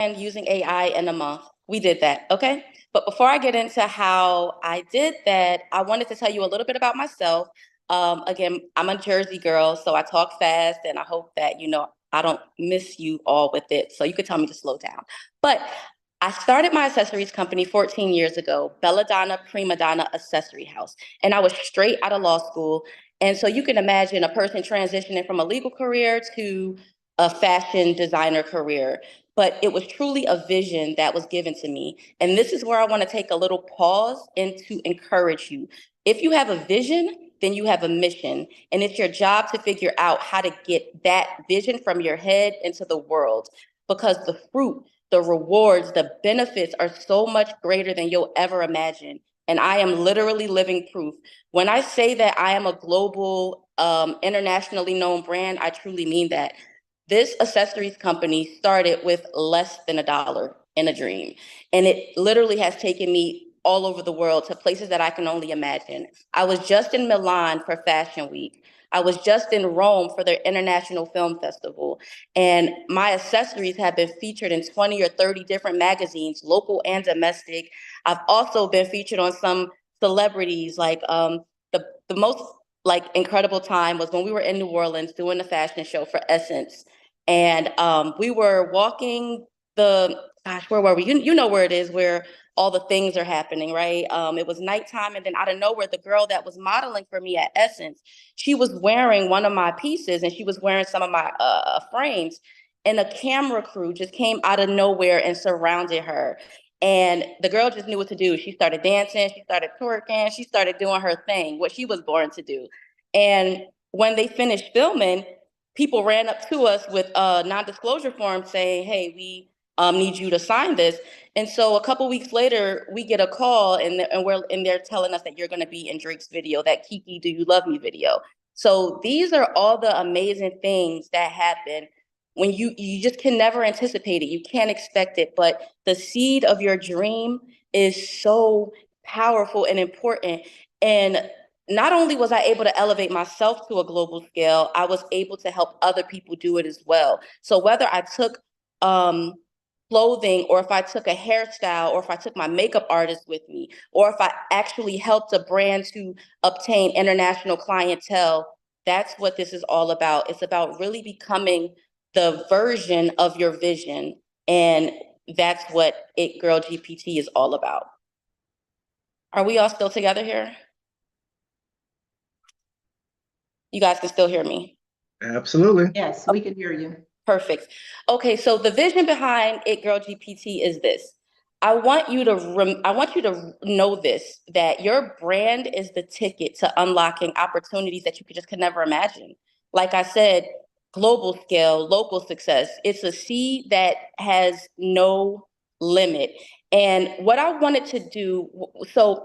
and using AI in a month. We did that, okay? But before I get into how I did that, I wanted to tell you a little bit about myself. Again, I'm a Jersey girl, so I talk fast, and I hope that, I don't miss you all with it. So you could tell me to slow down. But I started my accessories company 14 years ago, Belladonna Prima Donna Accessory House. And I was straight out of law school. And so you can imagine a person transitioning from a legal career to a fashion designer career. But it was truly a vision that was given to me. And this is where I want to take a little pause and to encourage you. If you have a vision, then you have a mission. And it's your job to figure out how to get that vision from your head into the world, because the fruit, the rewards, the benefits are so much greater than you'll ever imagine. And I am literally living proof. When I say that I am a global, internationally known brand, I truly mean that. This accessories company started with less than $1 in a dream. And it literally has taken me all over the world to places that I can only imagine. I was just in Milan for Fashion Week. I was just in Rome for their International Film Festival. And my accessories have been featured in 20 or 30 different magazines, local and domestic. I've also been featured on some celebrities, like the most like incredible time was when we were in New Orleans doing the fashion show for Essence. And we were walking where were we? You know where it is, where all the things are happening, right? It was nighttime, and then out of nowhere, the girl that was modeling for me at Essence, she was wearing one of my pieces, and she was wearing some of my frames, and a camera crew just came out of nowhere and surrounded her. And the girl just knew what to do. She started dancing, she started twerking, she started doing her thing, what she was born to do. And when they finished filming, people ran up to us with non-disclosure forms saying, "Hey, we need you to sign this." And so a couple weeks later, we get a call, and they're telling us that you're going to be in Drake's video, that Kiki, Do You Love Me video. So these are all the amazing things that happen when you just can never anticipate it. You can't expect it, but the seed of your dream is so powerful and important. And not only was I able to elevate myself to a global scale, I was able to help other people do it as well. So whether I took clothing, or if I took a hairstyle, or if I took my makeup artist with me, or if I actually helped a brand to obtain international clientele, that's what this is all about. It's about really becoming the version of your vision. And that's what It Girl GPT is all about. Are we all still together here? You guys can still hear me? Absolutely. Yes, we can hear you. Perfect. Okay, so the vision behind It Girl GPT is this. I want you to know this, that your brand is the ticket to unlocking opportunities that you could never imagine. Like I said, global scale, local success. It's a seed that has no limit. And what I wanted to do, so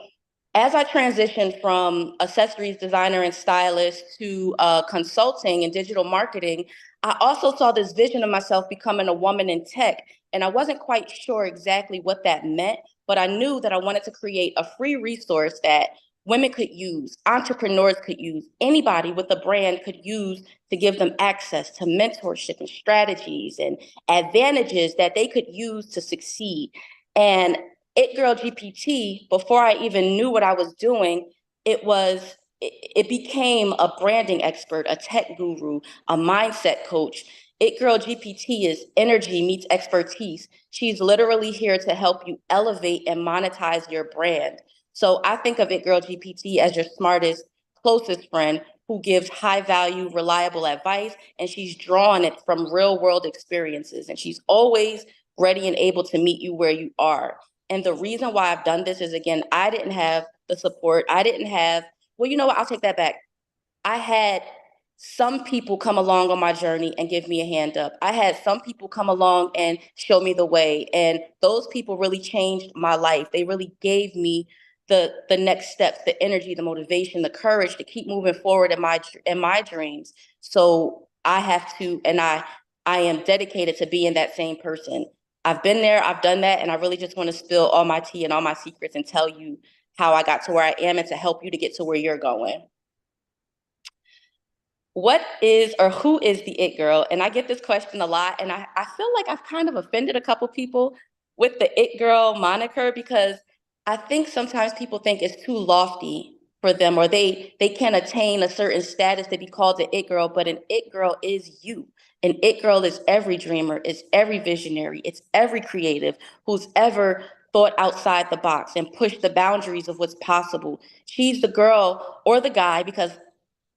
as I transitioned from accessories designer and stylist to consulting and digital marketing, I also saw this vision of myself becoming a woman in tech. And I wasn't quite sure exactly what that meant, but I knew that I wanted to create a free resource that women could use, entrepreneurs could use, anybody with a brand could use, to give them access to mentorship and strategies and advantages that they could use to succeed. And It Girl GPT, before I even knew what I was doing, it became a branding expert, a tech guru, a mindset coach. It Girl GPT is energy meets expertise. She's literally here to help you elevate and monetize your brand. So I think of It Girl GPT as your smartest, closest friend who gives high value, reliable advice, and she's drawn it from real world experiences. And she's always ready and able to meet you where you are. And the reason why I've done this is, again, I didn't have the support. I didn't have, well, you know what? I'll take that back. I had some people come along on my journey and give me a hand up. I had some people come along and show me the way. And those people really changed my life. They really gave me the next steps, the energy, the motivation, the courage to keep moving forward in my dreams. So I have to, and I am dedicated to being that same person. I've been there, I've done that, and I really just want to spill all my tea and all my secrets and tell you how I got to where I am and to help you to get to where you're going. what is or who is the it girl? And I get this question a lot, and I feel like I've kind of offended a couple people with the it girl moniker because I think sometimes people think it's too lofty for them, or they can't attain a certain status to be called the it girl. But an it girl is you. An it girl is every dreamer, it's every visionary, it's every creative who's ever thought outside the box and pushed the boundaries of what's possible. She's the girl or the guy, because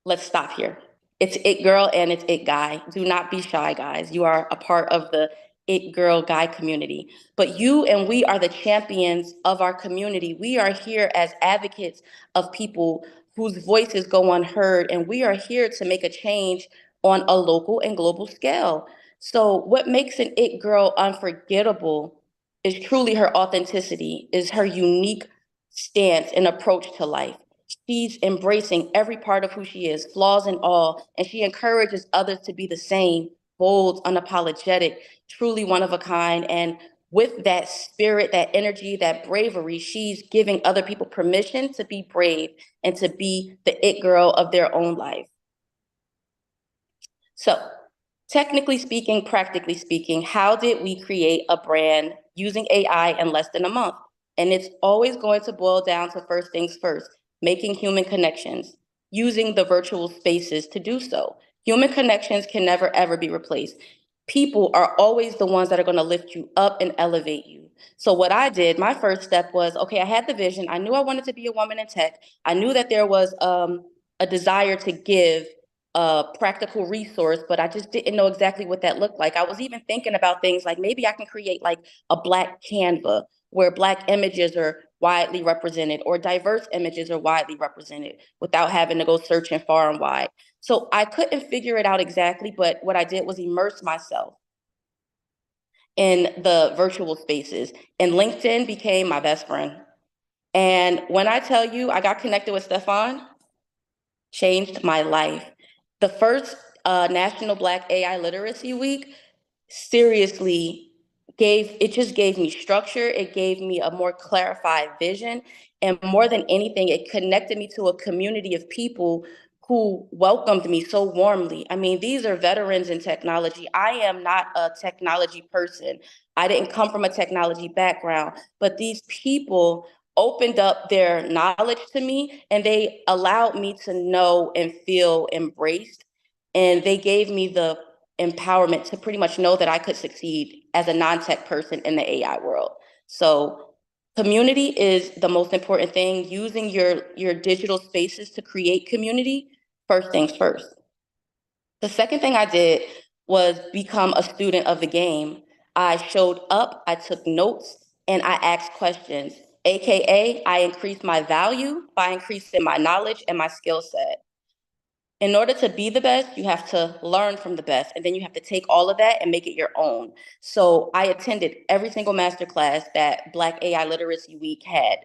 let's stop here. It's it girl and it's it guy. Do not be shy, guys. You are a part of the it girl guy community. But you and we are the champions of our community. We are here as advocates of people whose voices go unheard, and we are here to make a change on a local and global scale. So, what makes an it girl unforgettable is truly her authenticity, is her unique stance and approach to life. She's embracing every part of who she is, flaws and all, and she encourages others to be the same, bold, unapologetic, truly one of a kind. And with that spirit, that energy, that bravery, she's giving other people permission to be brave and to be the it girl of their own life. So, technically speaking, practically speaking, how did we create a brand using AI in less than a month? And it's always going to boil down to first things first, making human connections, using the virtual spaces to do so. Human connections can never, ever be replaced. People are always the ones that are going to lift you up and elevate you. So, what I did, my first step was okay, I had the vision. I knew I wanted to be a woman in tech. I knew that there was a desire to give a practical resource, but I just didn't know exactly what that looked like. I was even thinking about things like maybe I can create like a Black Canva where Black images are widely represented or diverse images are widely represented without having to go searching far and wide. So I couldn't figure it out exactly, but what I did was immerse myself in the virtual spaces, and LinkedIn became my best friend. And when I tell you I got connected with Stefan, changed my life. The first National Black AI Literacy Week seriously just gave me structure. It gave me a more clarified vision. And more than anything, it connected me to a community of people who welcomed me so warmly. I mean, these are veterans in technology. I am not a technology person. I didn't come from a technology background, but these people opened up their knowledge to me and they allowed me to know and feel embraced. And they gave me the empowerment to pretty much know that I could succeed as a non-tech person in the AI world. So community is the most important thing. Using your digital spaces to create community, first things first. The second thing I did was become a student of the game. I showed up, I took notes, and I asked questions. AKA, I increased my value by increasing my knowledge and my skill set. In order to be the best, you have to learn from the best, and then you have to take all of that and make it your own. So I attended every single masterclass that Black AI Literacy Week had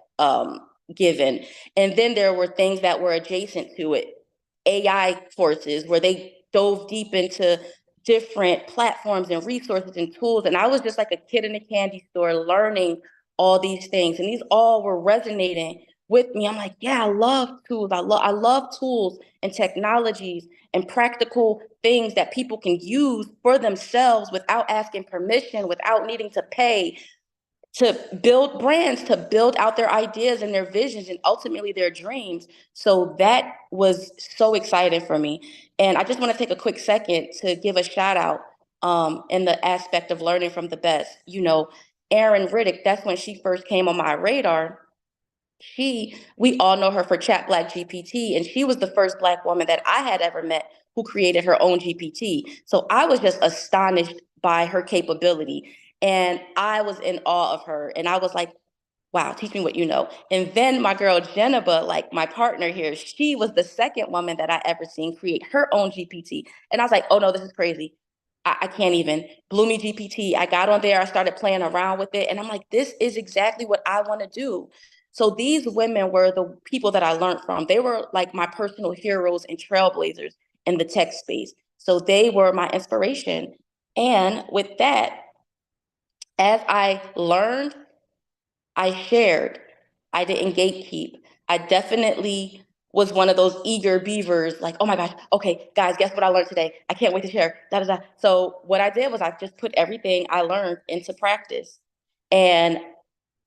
given. And then there were things that were adjacent to it, AI courses where they dove deep into different platforms and resources and tools. And I was just like a kid in a candy store learning all these things. And these all were resonating with me. I'm like, yeah, I love tools. I love tools and technologies and practical things that people can use for themselves without asking permission, without needing to pay, to build brands, to build out their ideas and their visions and ultimately their dreams. So that was so exciting for me. And I just want to take a quick second to give a shout out in the aspect of learning from the best. You know, Erin Riddick, that's when she first came on my radar. We all know her for Chat Black GPT, and she was the first Black woman that I had ever met who created her own GPT. So I was just astonished by her capability, and I was in awe of her. And I was like, wow, teach me what you know. And then my girl Jennifer, like my partner here, she was the second woman that I ever seen create her own GPT. And I was like, oh no, this is crazy. I can't even. Bloomy GPT. I got on there, I started playing around with it, and I'm like, this is exactly what I want to do. So these women were the people that I learned from. They were like my personal heroes and trailblazers in the tech space. So they were my inspiration. And with that, as I learned, I shared. I didn't gatekeep. I definitely was one of those eager beavers, like, oh my gosh, okay, guys, guess what I learned today? I can't wait to share. Da, da, da. So what I did was I just put everything I learned into practice. And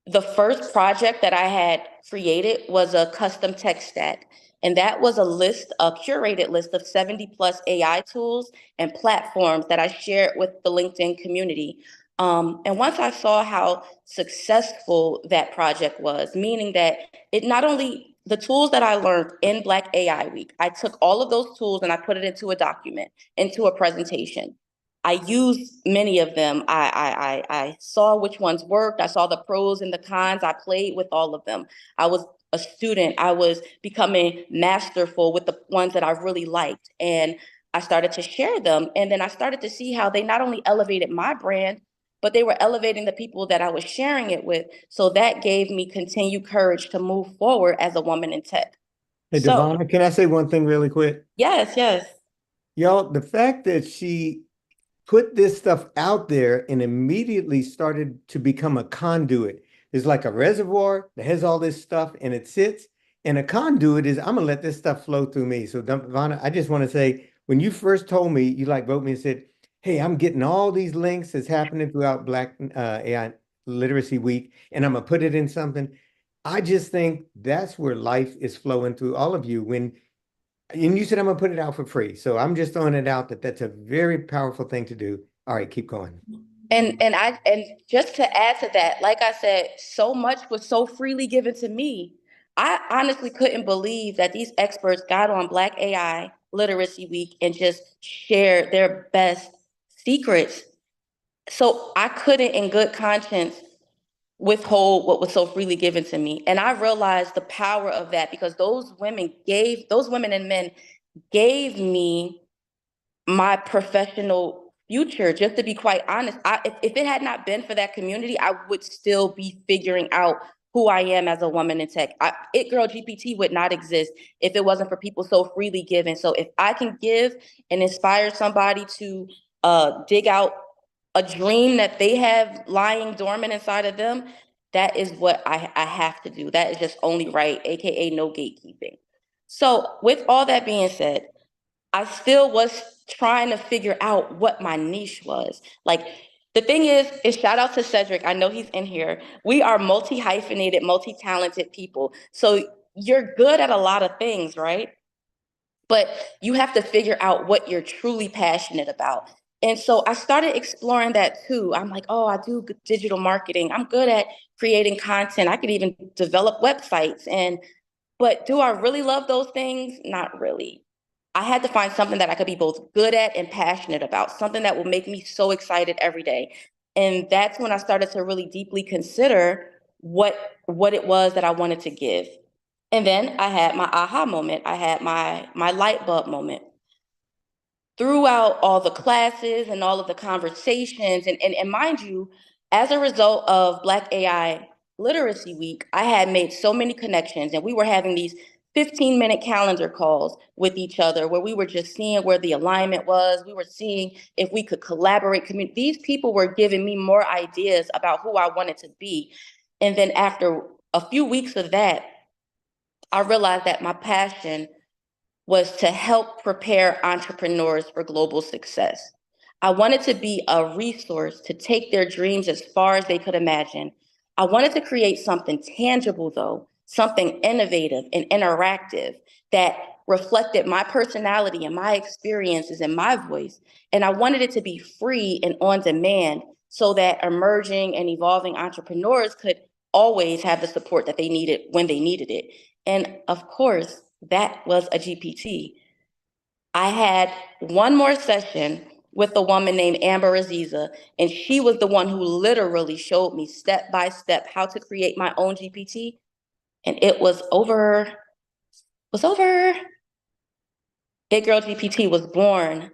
the first project that I had created was a custom tech stack. And that was a list, a curated list of 70 plus AI tools and platforms that I shared with the LinkedIn community. And once I saw how successful that project was, meaning that it not only the tools that I learned in Black AI Week, I took all of those tools and I put it into a document, into a presentation. I used many of them. I saw which ones worked. I saw the pros and the cons. I played with all of them. I was a student. I was becoming masterful with the ones that I really liked. And I started to share them. And then I started to see how they not only elevated my brand, but they were elevating the people that I was sharing it with. So that gave me continued courage to move forward as a woman in tech. Hey, So, Devonna, can I say one thing really quick? yes, yes. Y'all, the fact that she put this stuff out there and immediately started to become a conduit. It's like a reservoir that has all this stuff and it sits. And a conduit is, I'm gonna let this stuff flow through me. So, Devonna, I just want to say, when you first told me, you like wrote me and said, "Hey, I'm getting all these links that's happening throughout Black AI Literacy Week, and I'm gonna put it in something." I just think that's where life is flowing through all of you when and you said I'm gonna put it out for free. So I'm just throwing it out that that's a very powerful thing to do. All right, keep going. And just to add to that, like I said, so much was so freely given to me. I honestly couldn't believe that these experts got on Black AI Literacy Week and just shared their best secrets. So I couldn't, in good conscience, withhold what was so freely given to me. And I realized the power of that because those women and men gave me my professional future. Just to be quite honest, if it had not been for that community, I would still be figuring out who I am as a woman in tech. It Girl GPT would not exist if it wasn't for people so freely given. So if I can give and inspire somebody to dig out a dream that they have lying dormant inside of them, that is what I have to do. That is just only right, AKA no gatekeeping. So with all that being said, I still was trying to figure out what my niche was. Like the thing is shout out to Cedric. I know he's in here. We are multi-hyphenated, multi-talented people. So you're good at a lot of things, right? But you have to figure out what you're truly passionate about. And so I started exploring that too. I'm like, oh, I do digital marketing. I'm good at creating content. I could even develop websites. But do I really love those things? Not really. I had to find something that I could be both good at and passionate about, something that will make me so excited every day. And that's when I started to really deeply consider what it was that I wanted to give. And then I had my aha moment. I had my light bulb moment. Throughout all the classes and all of the conversations, and mind you, as a result of Black AI Literacy Week, I had made so many connections, and we were having these 15-minute calendar calls with each other where we were just seeing where the alignment was. We were seeing if we could collaborate. These people were giving me more ideas about who I wanted to be. And then after a few weeks of that, I realized that my passion was to help prepare entrepreneurs for global success. I wanted to be a resource to take their dreams as far as they could imagine. I wanted to create something tangible, though, something innovative and interactive that reflected my personality and my experiences and my voice. And I wanted it to be free and on demand so that emerging and evolving entrepreneurs could always have the support that they needed when they needed it. And of course, that was a GPT. I had one more session with a woman named Amber Aziza, and she was the one who literally showed me step by step how to create my own GPT. And it was over. It Girl GPT was born.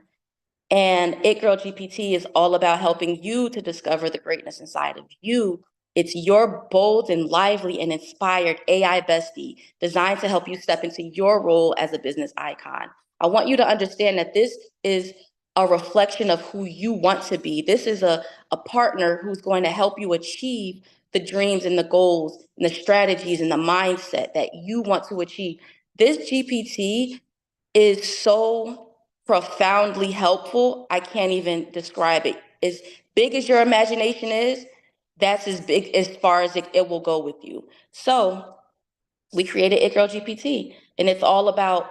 And It Girl GPT is all about helping you to discover the greatness inside of you. It's your bold and lively and inspired AI bestie designed to help you step into your role as a business icon. I want you to understand that this is a reflection of who you want to be. This is a partner who's going to help you achieve the dreams and the goals and the strategies and the mindset that you want to achieve. This GPT is so profoundly helpful. I can't even describe it. As big as your imagination is, that's as big as far as it will go with you. So we created It Girl GPT, and it's all about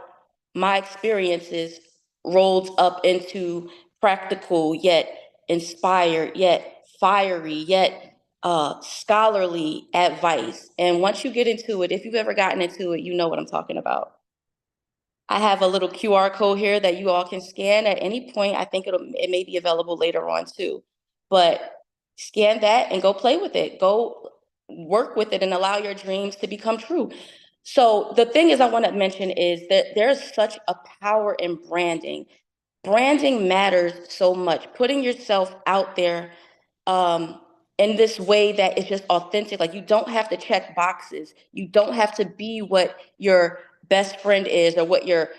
my experiences rolled up into practical, yet inspired, yet fiery, yet scholarly advice. And once you get into it, if you've ever gotten into it, you know what I'm talking about. I have a little QR code here that you all can scan at any point. I think it may be available later on too. But scan that and go play with it. Go work with it and allow your dreams to become true. So the thing is I want to mention is that there's such a power in branding. Branding matters so much. Putting yourself out there um, in this way that is just authentic. Like you don't have to check boxes. You don't have to be what your best friend is or what your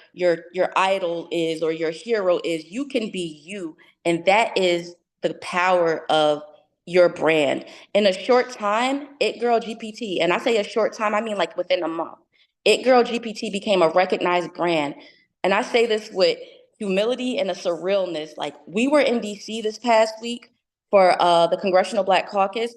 idol is or your hero is. You can be you, and that is the power of your brand. In a short time, It Girl GPT, and I say a short time, I mean like within a month, It Girl GPT became a recognized brand. And I say this with humility and a surrealness. Like we were in DC this past week for the Congressional Black Caucus.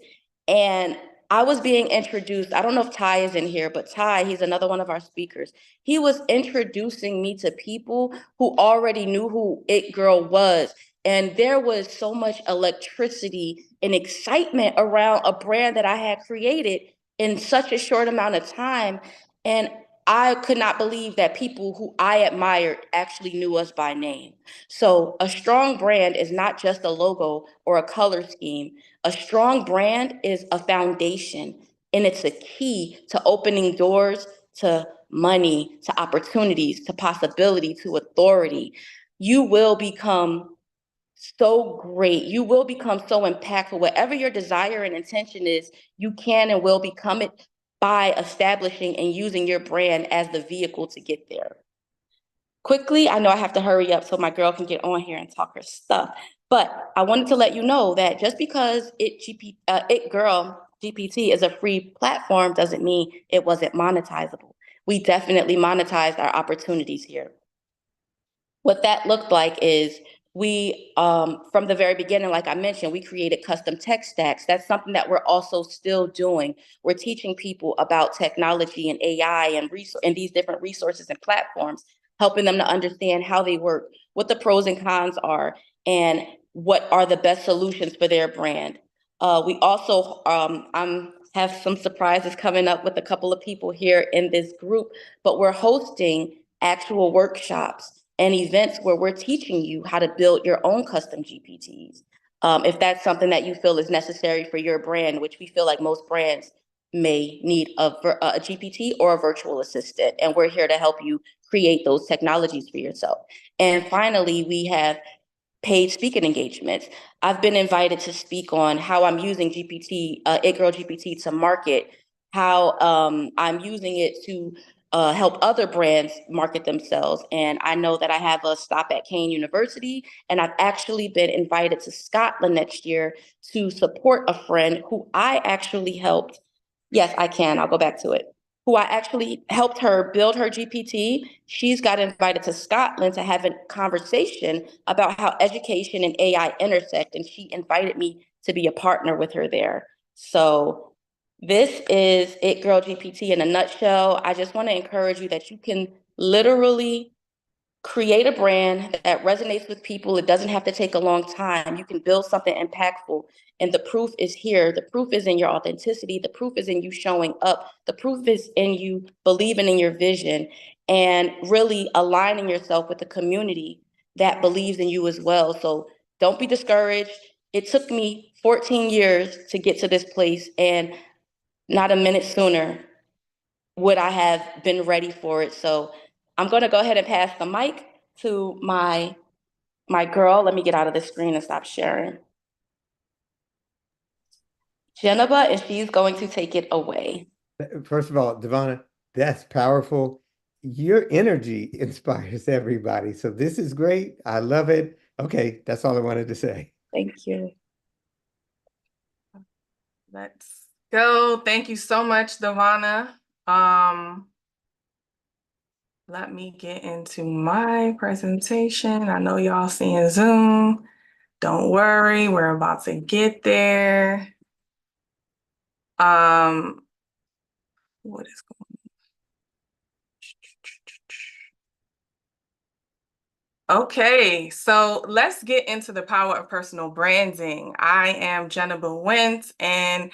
And I was being introduced. I don't know if Ty is in here, but Ty, he's another one of our speakers. He was introducing me to people who already knew who It Girl was. And there was so much electricity and excitement around a brand that I had created in such a short amount of time. And I could not believe that people who I admired actually knew us by name. So a strong brand is not just a logo or a color scheme. A strong brand is a foundation, and it's a key to opening doors to money, to opportunities, to possibility, to authority. You will become so great. You will become so impactful. Whatever your desire and intention is, you can and will become it by establishing and using your brand as the vehicle to get there. Quickly, I know I have to hurry up so my girl can get on here and talk her stuff. But I wanted to let you know that just because It Girl GPT is a free platform doesn't mean it wasn't monetizable. We definitely monetized our opportunities here. What that looked like is we, from the very beginning, like I mentioned, we created custom tech stacks. That's something that we're also still doing. We're teaching people about technology and AI and these different resources and platforms, helping them to understand how they work, what the pros and cons are, and what are the best solutions for their brand. We also, have some surprises coming up with a couple of people here in this group, but we're hosting actual workshops and events where we're teaching you how to build your own custom GPTs. If that's something that you feel is necessary for your brand, which we feel like most brands may need a GPT or a virtual assistant, and we're here to help you create those technologies for yourself. And finally, we have paid speaking engagements. I've been invited to speak on how I'm using GPT, It Girl GPT to market, how I'm using it to help other brands market themselves. And I know that I have a stop at Kane University, and I've actually been invited to Scotland next year to support a friend who I actually helped. Yes, I can. I'll go back to it. Who I actually helped her build her GPT. She's got invited to Scotland to have a conversation about how education and AI intersect, and she invited me to be a partner with her there. So this is It Girl GPT in a nutshell. I just want to encourage you that you can literally create a brand that resonates with people. It doesn't have to take a long time. You can build something impactful. And the proof is here. The proof is in your authenticity. The proof is in you showing up. The proof is in you believing in your vision and really aligning yourself with the community that believes in you as well. So don't be discouraged. It took me 14 years to get to this place, and not a minute sooner would I have been ready for it. So I'm going to go ahead and pass the mic to my girl. Let me get out of the screen and stop sharing. Geneva, and she's going to take it away. First of all, Devonna, that's powerful. Your energy inspires everybody. So this is great. I love it. Okay, that's all I wanted to say. Thank you. Let's go. Thank you so much, Devonna. Let me get into my presentation. I know y'all seeing Zoom. Don't worry, we're about to get there. What is going on? Okay, so let's get into the power of personal branding. I am Jenna Wentz, and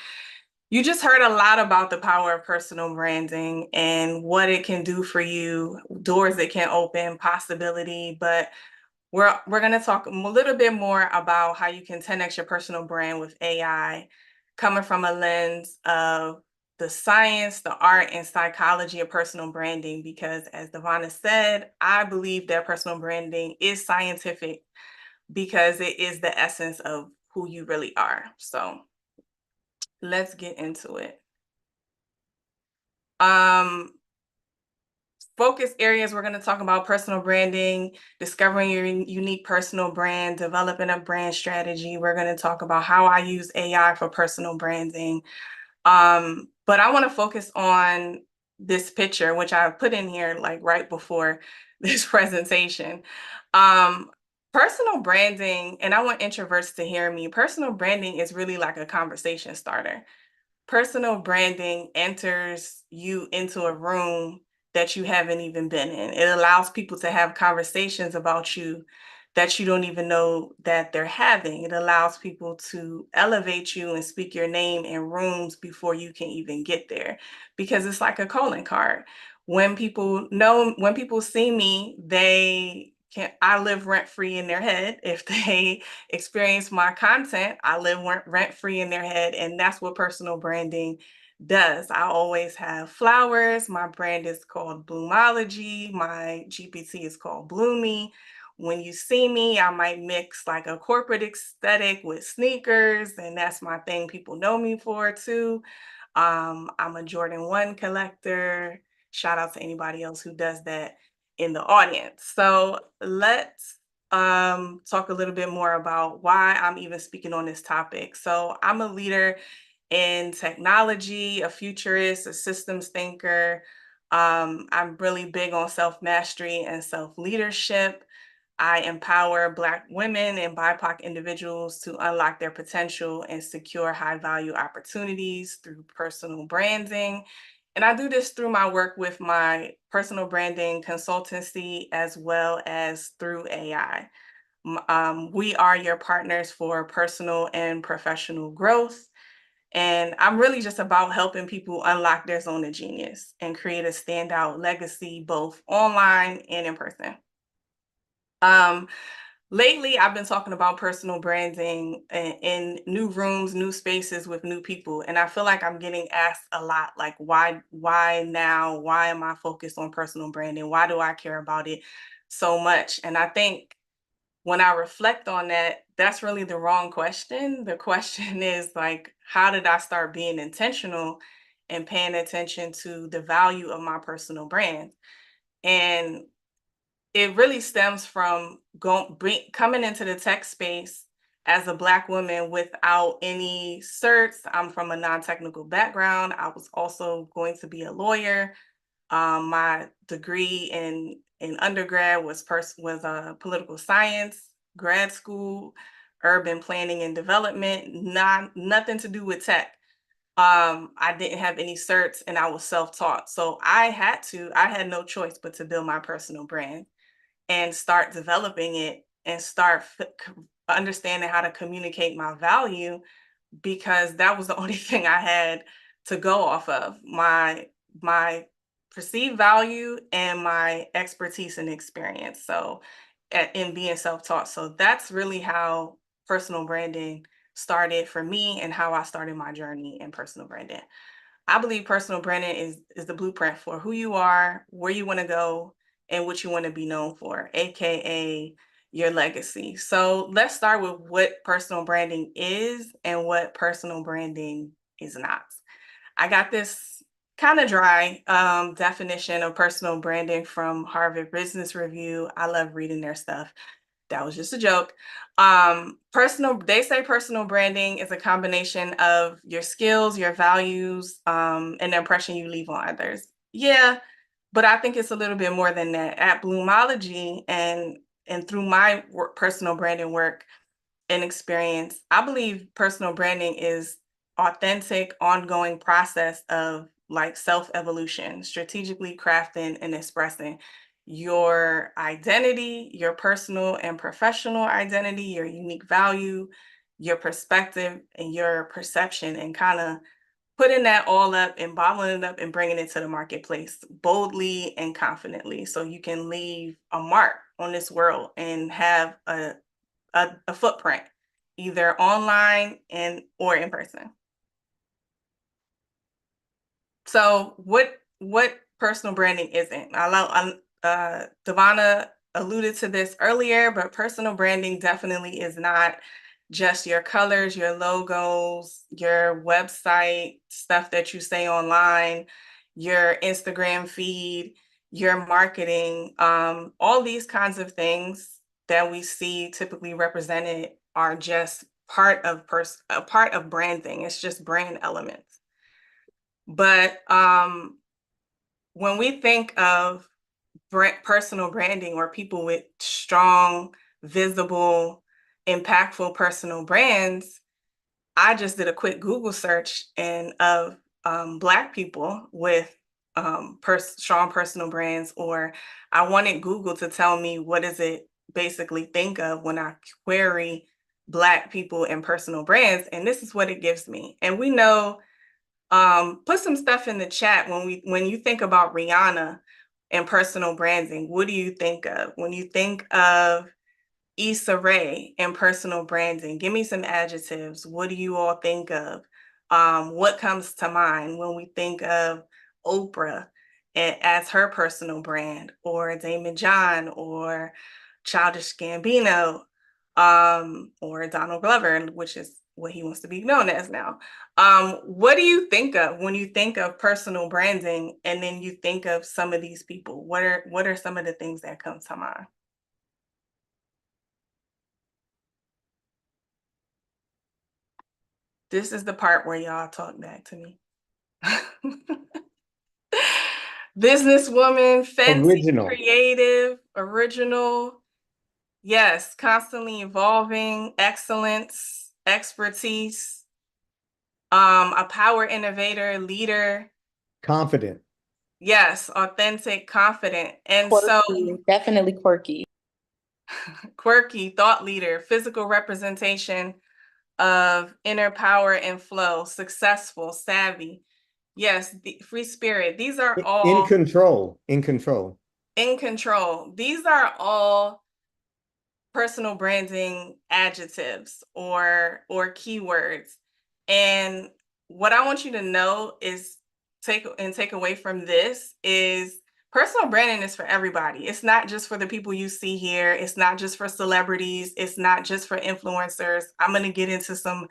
you just heard a lot about the power of personal branding and what it can do for you, doors it can open, possibility, but we're going to talk a little bit more about how you can 10x your personal brand with AI, coming from a lens of the science, the art, and psychology of personal branding. Because as Devonna said, I believe that personal branding is scientific because it is the essence of who you really are. So let's get into it. Focus areas, we're going to talk about personal branding, discovering your unique personal brand, developing a brand strategy. We're going to talk about how I use AI for personal branding. But I want to focus on this picture, which I put in here like right before this presentation. Personal branding, and I want introverts to hear me, personal branding is really like a conversation starter. Personal branding enters you into a room that you haven't even been in. It allows people to have conversations about you that you don't even know that they're having. It allows people to elevate you and speak your name in rooms before you can even get there, because it's like a calling card. When people see me, I live rent free in their head. If they experience my content, I live rent free in their head. And that's what personal branding does. I always have flowers. My brand is called Bloomology. My GPT is called Bloomy. When you see me, I might mix like a corporate aesthetic with sneakers, and that's my thing people know me for too. I'm a Jordan 1 collector. Shout out to anybody else who does that in the audience. So let's talk a little bit more about why I'm even speaking on this topic. So I'm a leader in technology, a futurist, a systems thinker. I'm really big on self-mastery and self-leadership. I empower Black women and BIPOC individuals to unlock their potential and secure high-value opportunities through personal branding. And I do this through my work with my personal branding consultancy as well as through AI. We are your partners for personal and professional growth. And I'm really just about helping people unlock their zone of genius and create a standout legacy, both online and in person. Lately, I've been talking about personal branding in new rooms, new spaces with new people. And I feel like I'm getting asked a lot, like, why now? Why am I focused on personal branding? Why do I care about it so much? And I think when I reflect on that, that's really the wrong question. The question is like, how did I start being intentional and paying attention to the value of my personal brand? And it really stems from coming into the tech space as a Black woman without any certs. I'm from a non-technical background. I was also going to be a lawyer. My degree in undergrad was political science, grad school, urban planning and development, nothing to do with tech. I didn't have any certs and I was self-taught. So I had no choice but to build my personal brand and start developing it and start understanding how to communicate my value, because that was the only thing I had to go off of, my perceived value and my expertise and experience. So in being self-taught. So that's really how personal branding started for me and how I started my journey in personal branding. I believe personal branding is the blueprint for who you are, where you want to go, and what you want to be known for, aka your legacy. So let's start with what personal branding is and what personal branding is not. I got this kind of dry definition of personal branding from Harvard Business Review. I love reading their stuff. That was just a joke. They say personal branding is a combination of your skills, your values, and the impression you leave on others. Yeah, But I think it's a little bit more than that. At Bloomology and through my personal branding work and experience, I believe personal branding is authentic, ongoing process of like self-evolution, strategically crafting and expressing your identity, your personal and professional identity, your unique value, your perspective, and your perception, and kind of putting that all up and bottling it up and bringing it to the marketplace boldly and confidently so you can leave a mark on this world and have a footprint either online and or in person. So what personal branding isn't? Devana alluded to this earlier, but personal branding definitely is not just your colors, your logos, your website, stuff that you say online, your Instagram feed, your marketing, all these kinds of things that we see typically represented are just a part of branding. It's just brand elements. But when we think of personal branding or people with strong, visible, impactful personal brands, I just did a quick Google search and of Black people with strong personal brands, or I wanted Google to tell me what does it basically think of when I query Black people and personal brands, and this is what it gives me. And we know, put some stuff in the chat when you think about Rihanna and personal branding. What do you think of when you think of Issa Rae and personal branding? Give me some adjectives. What do you all think of? What comes to mind when we think of Oprah as her personal brand, or Damon John, or Childish Gambino, or Donald Glover, which is what he wants to be known as now. What do you think of when you think of personal branding, and then you think of some of these people? What are some of the things that come to mind? This is the part where y'all talk back to me. Businesswoman, fancy, Original. creative, original. Yes, constantly evolving, excellence, expertise, a power innovator, leader. Confident. Yes, authentic, confident. And so Quirky, definitely quirky. quirky, thought leader, physical representation of inner power and flow, successful, savvy. Yes, the free spirit. These are all In control. In control. in control. These are all personal branding adjectives or keywords. And what I want you to know is take away from this is personal branding is for everybody. It's not just for the people you see here. It's not just for celebrities. It's not just for influencers. I'm going to get into some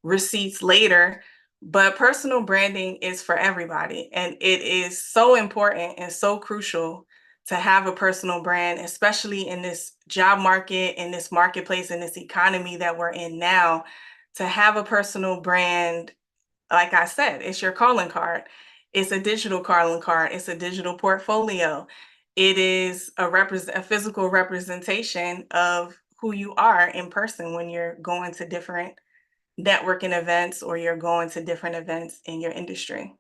receipts later, but personal branding is for everybody. And it is so important and so crucial to have a personal brand, especially in this job market, in this marketplace, in this economy that we're in now. To have a personal brand, like I said, it's your calling card. It's a digital calling card. It's a digital portfolio. It is a physical representation of who you are in person when you're going to different networking events or you're going to different events in your industry.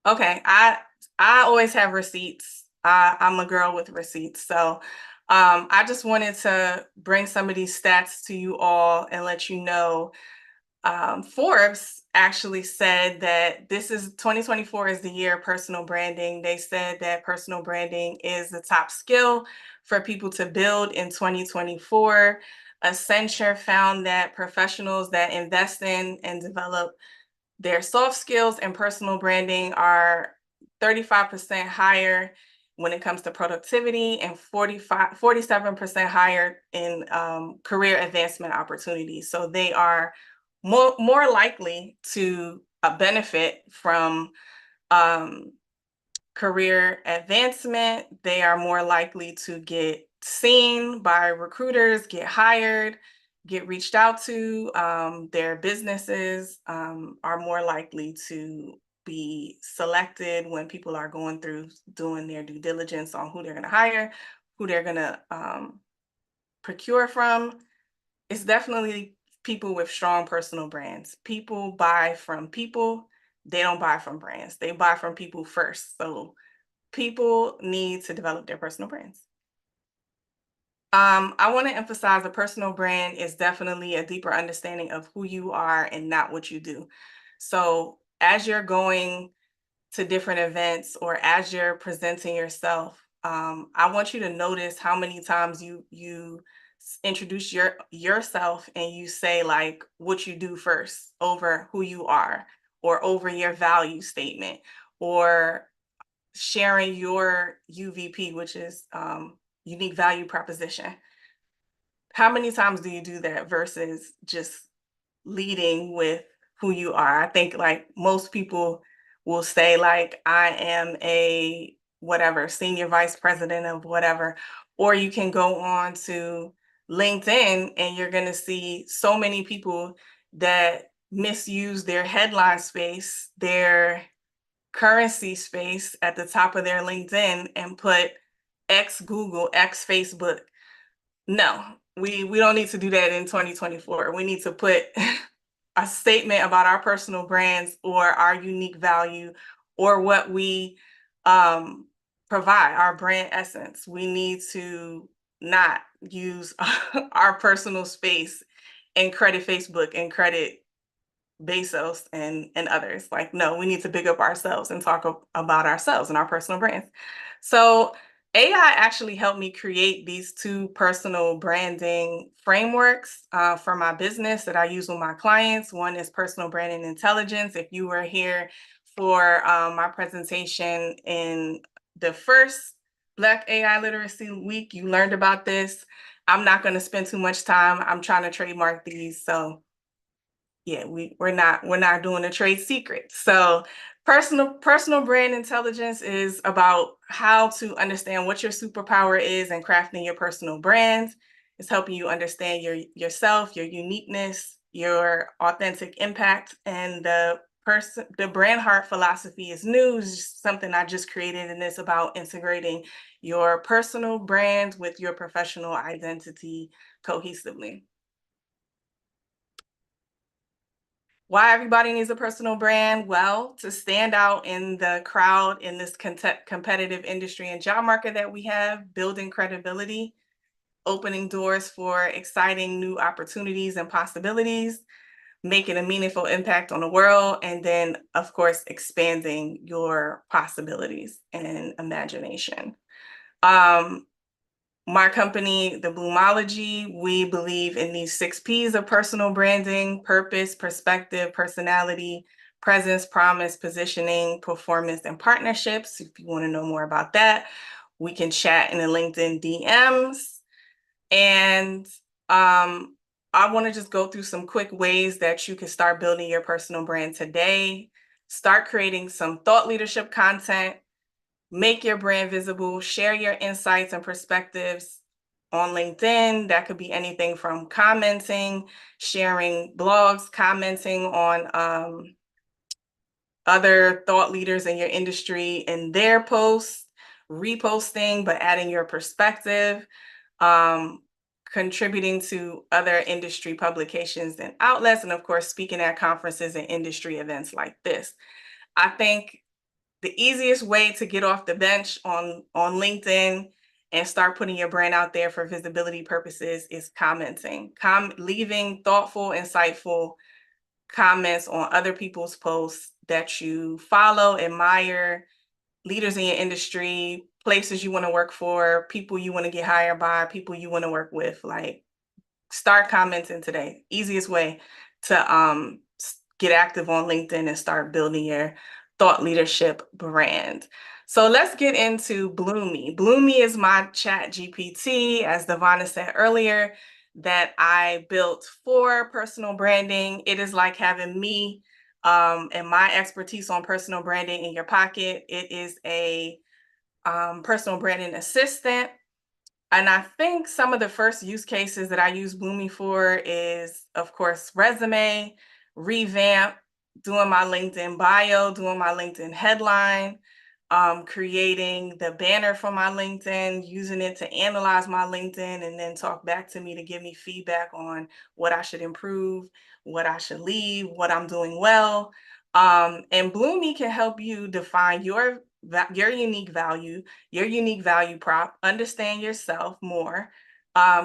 Okay, I always have receipts. I'm a girl with receipts. So I just wanted to bring some of these stats to you all and let you know. Forbes actually said that this is 2024 is the year of personal branding. They said that personal branding is the top skill for people to build in 2024. Accenture found that professionals that invest in and develop their soft skills and personal branding are 35% higher when it comes to productivity and 47% higher in career advancement opportunities. So they are more likely to benefit from career advancement. They are more likely to get seen by recruiters, get hired, get reached out to. Their businesses are more likely to be selected when people are going through doing their due diligence on who they're going to hire, who they're going to procure from. It's definitely people with strong personal brands. People buy from people. They don't buy from brands. They buy from people first. So people need to develop their personal brands. I want to emphasize a personal brand is definitely a deeper understanding of who you are and not what you do. So as you're going to different events or as you're presenting yourself, I want you to notice how many times you introduce yourself and you say like what you do first over who you are, or over your value statement, or sharing your UVP, which is unique value proposition. How many times do you do that versus just leading with who you are? I think like most people will say like, I am a whatever, senior vice president of whatever, or you can go on to LinkedIn and you're going to see so many people that misuse their headline space, their currency space at the top of their LinkedIn and put X Google, X Facebook. No, we don't need to do that in 2024. We need to put a statement about our personal brands or our unique value or what we provide, our brand essence. We need to not use our personal space and credit Facebook and credit Bezos and others. Like, no, we need to big up ourselves and talk about ourselves and our personal brands. So AI actually helped me create these two personal branding frameworks for my business that I use with my clients. One is personal branding intelligence. If you were here for my presentation in the first Black AI Literacy Week, you learned about this. I'm not going to spend too much time. I'm trying to trademark these. So yeah, we're not doing a trade secret. So personal brand intelligence is about how to understand what your superpower is and crafting your personal brands. It's helping you understand yourself, your uniqueness, your authentic impact, and the brand heart philosophy is new. It's just something I just created, and it's about integrating your personal brand with your professional identity cohesively. Why everybody needs a personal brand? Well, to stand out in the crowd in this competitive industry and job market that we have, building credibility, opening doors for exciting new opportunities and possibilities, making a meaningful impact on the world, and then, of course, expanding your possibilities and imagination. My company, The Bloomology, we believe in these 6 Ps of personal branding: purpose, perspective, personality, presence, promise, positioning, performance, and partnerships. If you want to know more about that, we can chat in the LinkedIn DMs. And I want to just go through some quick ways that you can start building your personal brand today. Start creating some thought leadership content. Make your brand visible, share your insights and perspectives on LinkedIn. That could be anything from commenting, sharing blogs, commenting on other thought leaders in your industry and their posts, reposting, but adding your perspective, contributing to other industry publications and outlets, and of course, speaking at conferences and industry events like this. I think the easiest way to get off the bench on LinkedIn and start putting your brand out there for visibility purposes is commenting, leaving thoughtful, insightful comments on other people's posts that you follow, admire, leaders in your industry, places you want to work for, people you want to get hired by, people you want to work with. Like, start commenting today. Easiest way to get active on LinkedIn and start building your thought leadership brand. So let's get into Bloomy. Bloomy is my chat GPT, as Devonna said earlier, that I built for personal branding. It is like having me and my expertise on personal branding in your pocket. It is a personal branding assistant. And I think some of the first use cases that I use Bloomy for is, of course, resume, revamp, doing my LinkedIn bio, doing my LinkedIn headline, creating the banner for my LinkedIn, using it to analyze my LinkedIn, and then talk back to me to give me feedback on what I should improve, what I should leave, what I'm doing well. And Bloomy can help you define your unique value, your unique value prop, understand yourself more,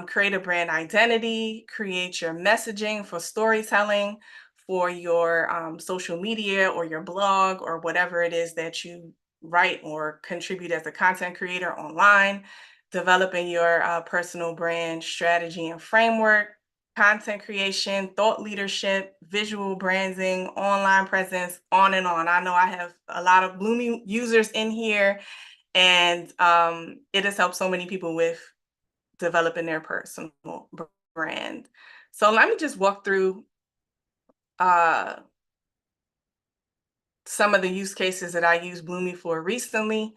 create a brand identity, create your messaging for storytelling, for your social media or your blog or whatever it is that you write or contribute as a content creator online, developing your personal brand strategy and framework, content creation, thought leadership, visual branding, online presence, on and on. I know I have a lot of Bloomy users in here, and it has helped so many people with developing their personal brand. So let me just walk through some of the use cases that I used Bloomy for recently.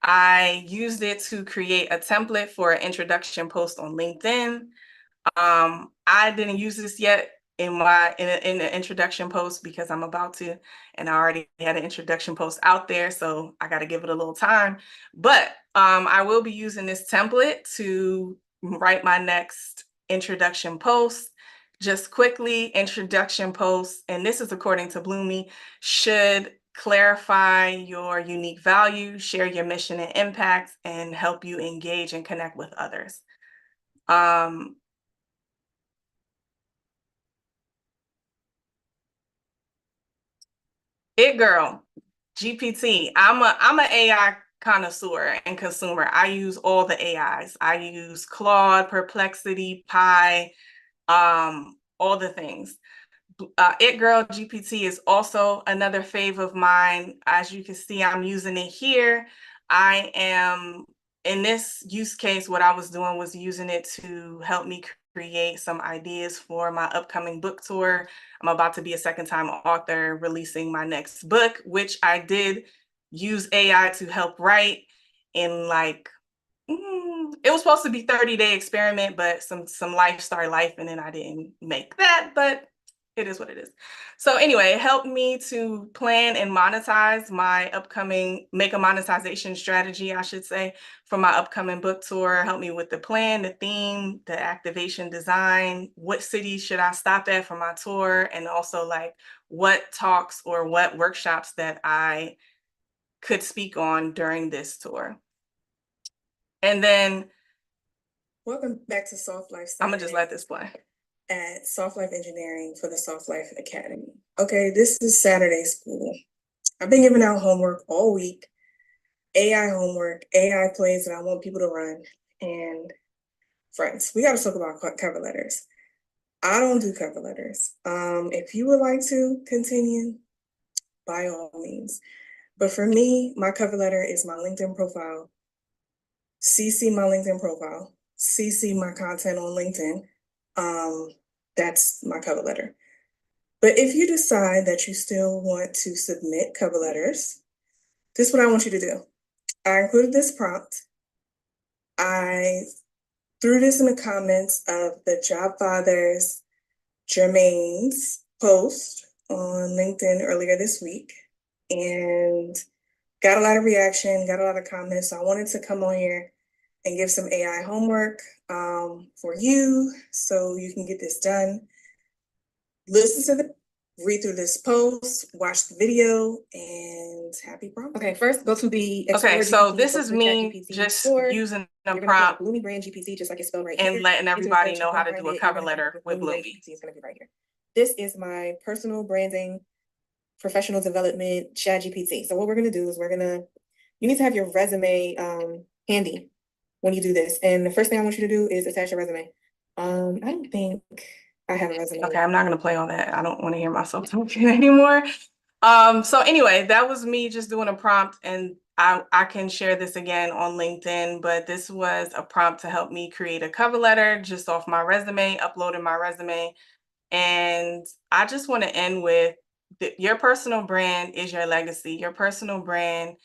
I used it to create a template for an introduction post on LinkedIn. I didn't use this yet in the introduction post because I'm about to, and I already had an introduction post out there, so I got to give it a little time. But I will be using this template to write my next introduction post. Just quickly, introduction post, and this is according to Bloomy, should clarify your unique value, share your mission and impact, and help you engage and connect with others. It Girl, GPT. I'm an AI connoisseur and consumer. I use all the AIs. I use Claude, Perplexity, Pi, all the things. It Girl GPT is also another fave of mine. As you can see, I'm using it here. I am, in this use case, what I was doing was using it to help me create some ideas for my upcoming book tour. I'm about to be a second-time author, releasing my next book, which I did use AI to help write in like, it was supposed to be 30-day experiment, but some life started life, and then I didn't make that, but it is what it is. So anyway, it helped me to plan and monetize my upcoming, make a monetization strategy, I should say, for my upcoming book tour. Help me with the plan, the theme, the activation design, what cities should I stop at for my tour, and also like what talks or what workshops that I could speak on during this tour. And then Welcome back to Soft Life. I'm gonna just let this play. At Soft Life Engineering for the Soft Life Academy. Okay, this is Saturday school. I've been giving out homework all week, AI homework, AI plays that I want people to run. And friends, we got to talk about cover letters. I don't do cover letters. If you would like to continue, by all means. But for me, my cover letter is my LinkedIn profile. CC my LinkedIn profile. CC my content on LinkedIn. That's my cover letter. But if you decide that you still want to submit cover letters, this is what I want you to do. I included this prompt. I threw this in the comments of the Job Fathers Jermaine's post on LinkedIn earlier this week, and got a lot of reaction, got a lot of comments. So I wanted to come on here and give some AI homework for you so you can get this done. Read through this post, watch the video, and happy prompt. Okay, first go to the Okay, so this is me just using a prompt Bloomy Brand GPT, just like it's spelled right and here. letting everybody know how to do a cover letter with Bloomy. It's gonna be right here. This is my personal branding, professional development Chat GPT. So what we're gonna do is you need to have your resume handy when you do this. And the first thing I want you to do is attach your resume. I don't think I have a resume. Okay, I'm not gonna play on that. I don't want to hear myself talking anymore. So anyway, that was me just doing a prompt, and I can share this again on LinkedIn, but this was a prompt to help me create a cover letter just off my resume, uploading my resume. And I just want to end with your personal brand is your legacy. Your personal brand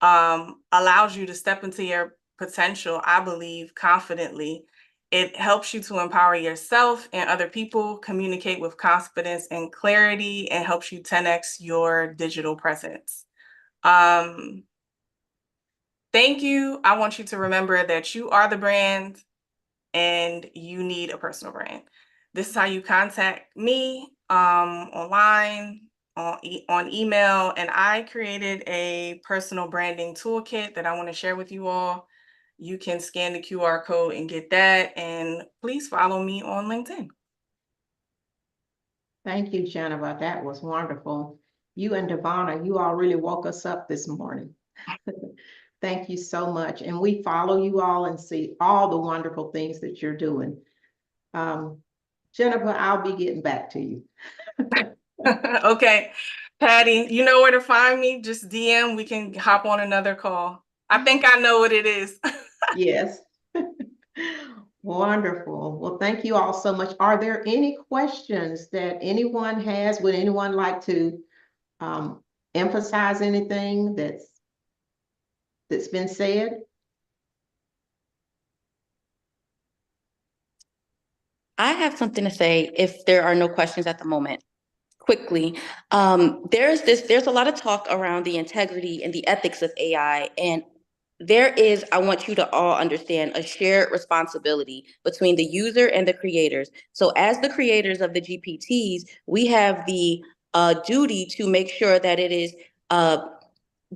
allows you to step into your potential, I believe, confidently. It helps you to empower yourself and other people, communicate with confidence and clarity, and helps you 10x your digital presence. Thank you. I want you to remember that you are the brand and you need a personal brand. This is how you contact me online, on email, and I created a personal branding toolkit that I want to share with you all. You can scan the QR code and get that, and please follow me on LinkedIn. Thank you, Jennifer. That was wonderful. You and Devonna, you all really woke us up this morning. Thank you so much. And we follow you all and see all the wonderful things that you're doing. Jennifer, I'll be getting back to you. Okay, Patty, you know where to find me. Just DM, we can hop on another call. I think I know what it is. Yes. Wonderful. Well, thank you all so much. Are there any questions that anyone has? Would anyone like to emphasize anything that's been said? I have something to say if there are no questions at the moment. Quickly, there's a lot of talk around the integrity and the ethics of AI, and I want you to all understand, a shared responsibility between the user and the creators. So as the creators of the GPTs, we have the duty to make sure that it is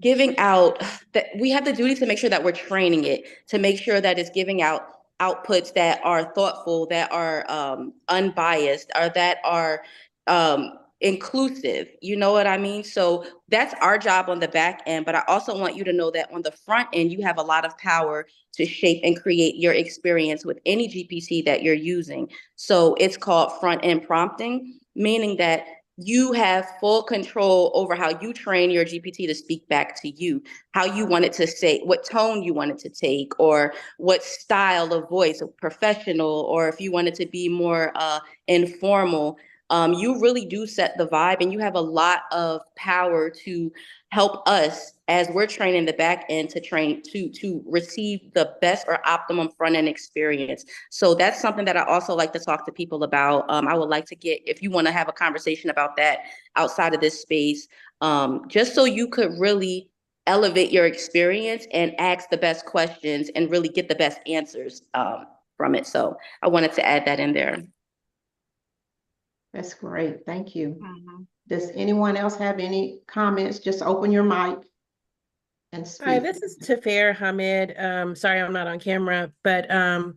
giving out, that we have the duty to make sure that we're training it, to make sure that it's giving out outputs that are thoughtful, that are unbiased, or that are inclusive. You know what I mean? So that's our job on the back end. But I also want you to know that on the front end, you have a lot of power to shape and create your experience with any GPT that you're using. So it's called front end prompting, meaning that you have full control over how you train your GPT to speak back to you, how you want it to say, what tone you want it to take, or what style of voice, professional, or if you want it to be more informal. You really do set the vibe, and you have a lot of power to help us as we're training the back end to receive the best or optimum front end experience. So that's something that I also like to talk to people about. I would like to get, if you want to have a conversation about that outside of this space, just so you could really elevate your experience and ask the best questions and really get the best answers from it. So I wanted to add that in there. That's great. Thank you. Mm-hmm. Does anyone else have any comments? Just open your mic and speak. Hi, this is Tafair Hamid. Sorry, I'm not on camera, but I'm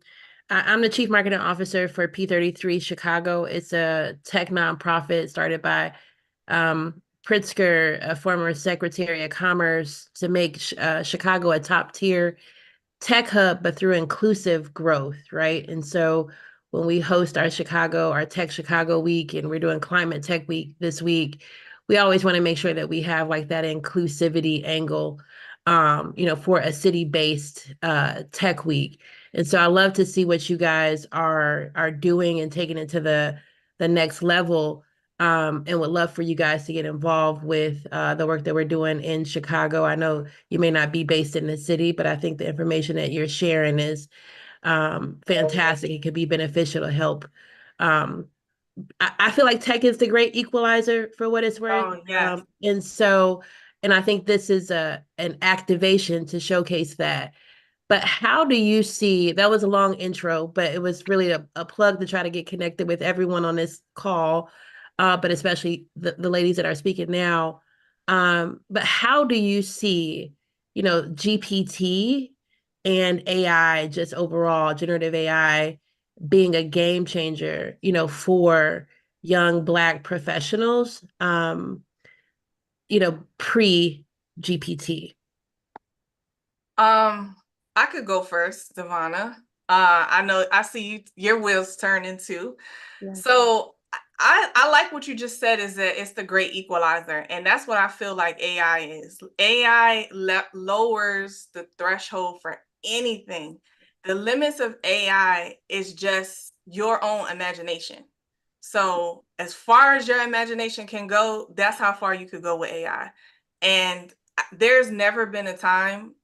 the Chief Marketing Officer for P33 Chicago. It's a tech nonprofit started by Pritzker, a former Secretary of Commerce, to make Chicago a top tier tech hub, but through inclusive growth, right? And so when we host our Tech Chicago Week, and we're doing Climate Tech Week this week, we always want to make sure that we have like that inclusivity angle, for a city-based tech week. And so I love to see what you guys are doing and taking it to the next level. And would love for you guys to get involved with the work that we're doing in Chicago. I know you may not be based in the city, but I think the information that you're sharing is fantastic. It could be beneficial to help. I feel like tech is the great equalizer for what it's worth. Oh, yes. And I think this is an activation to showcase that. But how do you see, that was a long intro, but it was really a plug to try to get connected with everyone on this call, but especially the ladies that are speaking now. But how do you see, GPT and AI, just overall generative AI, being a game changer, for young Black professionals, pre-GPT? I could go first, Devonna. I know I see your wheels turning too. Yeah. So I like what you just said, is that it's the great equalizer. And that's what I feel like AI is. AI lowers the threshold for anything. The limits of AI is just your own imagination. So as far as your imagination can go, that's how far you could go with AI. And there's never been a time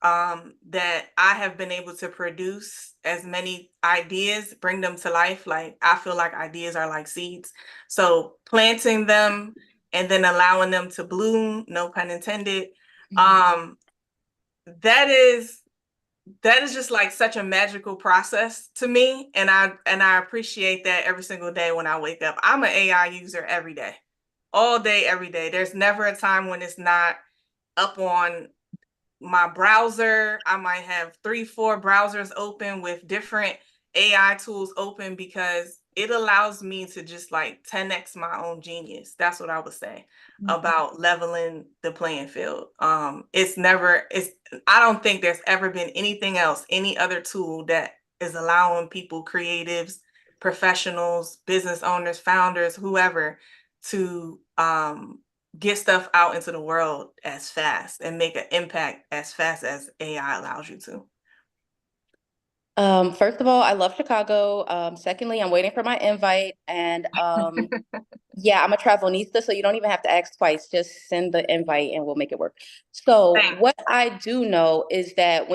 that I have been able to produce as many ideas, bring them to life. Like, I feel like ideas are like seeds. So planting them and then allowing them to bloom, no pun intended, that is just like such a magical process to me. And I appreciate that every single day when I wake up. I'm an AI user every day, all day, every day. There's never a time when it's not up on my browser. I might have 3-4 browsers open with different AI tools open, because it allows me to just like 10x my own genius. That's what I would say about leveling the playing field. I don't think there's ever been anything else, any other tool that is allowing people, creatives, professionals, business owners, founders, whoever, to get stuff out into the world as fast and make an impact as fast as AI allows you to. First of all, I love Chicago. Secondly, I'm waiting for my invite. And yeah, I'm a Travelnista, so you don't even have to ask twice. Just send the invite and we'll make it work. So Thanks. what I do know is that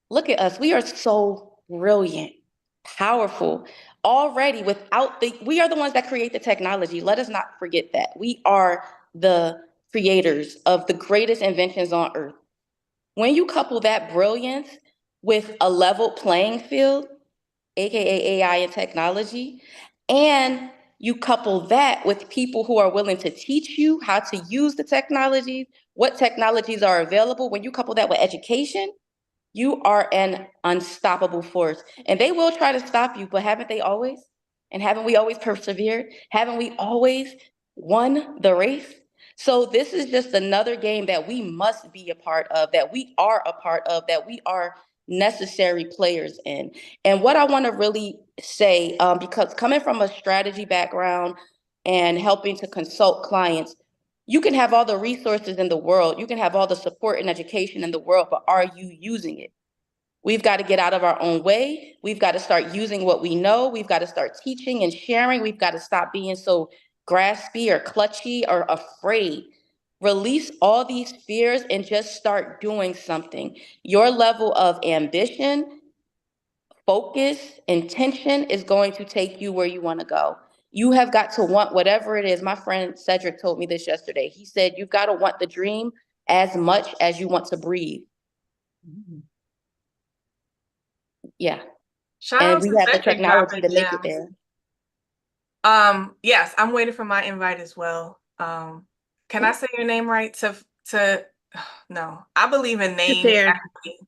look at us, we are so brilliant, powerful already we are the ones that create the technology. Let us not forget that. We are the creators of the greatest inventions on earth. When you couple that brilliance with a level playing field, AKA AI and technology, and you couple that with people who are willing to teach you how to use the technologies, what technologies are available, when you couple that with education, you are an unstoppable force. And they will try to stop you, but haven't they always? And haven't we always persevered? Haven't we always won the race? So this is just another game that we must be a part of, that we are a part of, that we are necessary players in. And what I want to really say, because coming from a strategy background and helping to consult clients, you can have all the resources in the world, you can have all the support and education in the world, but are you using it? We've got to get out of our own way. We've got to start using what we know. We've got to start teaching and sharing. We've got to stop being so graspy or clutchy or afraid. Release all these fears and just start doing something. Your level of ambition, focus, intention is going to take you where you want to go. You have got to want whatever it is. My friend Cedric told me this yesterday. He said, you've got to want the dream as much as you want to breathe. Yeah. Shout And out we to have the Cedric technology dropping to make it gems. there. Yes, I'm waiting for my invite as well. Can I say your name right? No, I believe in name Tafir. equity.